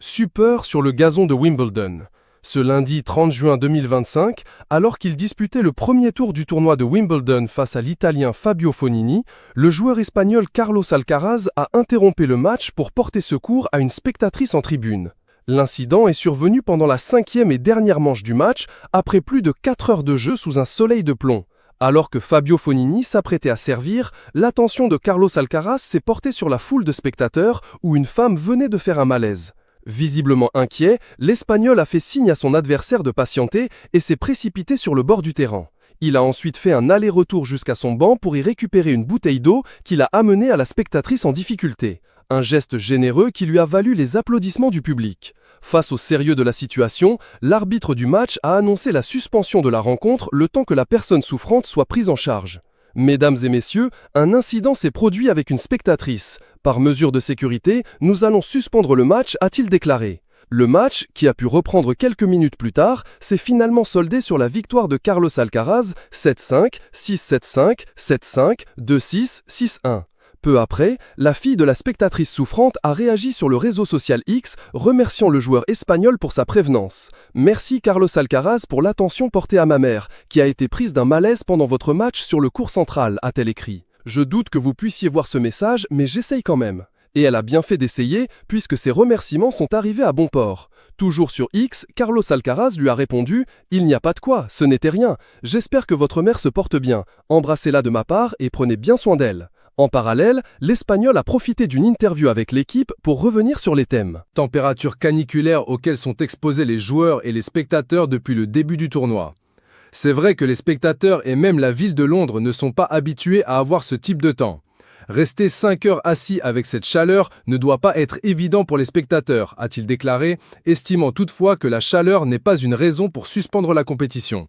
Super sur le gazon de Wimbledon. Ce lundi 30 juin 2025, alors qu'il disputait le premier tour du tournoi de Wimbledon face à l'Italien Fabio Fognini, le joueur espagnol Carlos Alcaraz a interrompu le match pour porter secours à une spectatrice en tribune. L'incident est survenu pendant la 5e et dernière manche du match, après plus de 4 heures de jeu sous un soleil de plomb. Alors que Fabio Fognini s'apprêtait à servir, l'attention de Carlos Alcaraz s'est portée sur la foule de spectateurs où une femme venait de faire un malaise. Visiblement inquiet, l'Espagnol a fait signe à son adversaire de patienter et s'est précipité sur le bord du terrain. Il a ensuite fait un aller-retour jusqu'à son banc pour y récupérer une bouteille d'eau qu'il a amenée à la spectatrice en difficulté. Un geste généreux qui lui a valu les applaudissements du public. Face au sérieux de la situation, l'arbitre du match a annoncé la suspension de la rencontre le temps que la personne souffrante soit prise en charge. Mesdames et messieurs, un incident s'est produit avec une spectatrice. Par mesure de sécurité, nous allons suspendre le match, a-t-il déclaré. Le match, qui a pu reprendre quelques minutes plus tard, s'est finalement soldé sur la victoire de Carlos Alcaraz 7-5, 6-7-5, 7-5, 2-6, 6-1. Peu après, la fille de la spectatrice souffrante a réagi sur le réseau social X, remerciant le joueur espagnol pour sa prévenance. « Merci Carlos Alcaraz pour l'attention portée à ma mère, qui a été prise d'un malaise pendant votre match sur le court central », a-t-elle écrit. « Je doute que vous puissiez voir ce message, mais j'essaye quand même. » Et elle a bien fait d'essayer, puisque ses remerciements sont arrivés à bon port. Toujours sur X, Carlos Alcaraz lui a répondu « Il n'y a pas de quoi, ce n'était rien. J'espère que votre mère se porte bien. Embrassez-la de ma part et prenez bien soin d'elle. » En parallèle, l'Espagnol a profité d'une interview avec l'équipe pour revenir sur les thèmes. Températures caniculaires auxquelles sont exposés les joueurs et les spectateurs depuis le début du tournoi. C'est vrai que les spectateurs et même la ville de Londres ne sont pas habitués à avoir ce type de temps. Rester 5 heures assis avec cette chaleur ne doit pas être évident pour les spectateurs, a-t-il déclaré, estimant toutefois que la chaleur n'est pas une raison pour suspendre la compétition.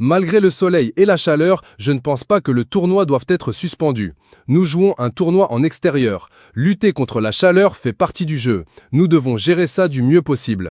Malgré le soleil et la chaleur, je ne pense pas que le tournoi doive être suspendu. Nous jouons un tournoi en extérieur. Lutter contre la chaleur fait partie du jeu. Nous devons gérer ça du mieux possible.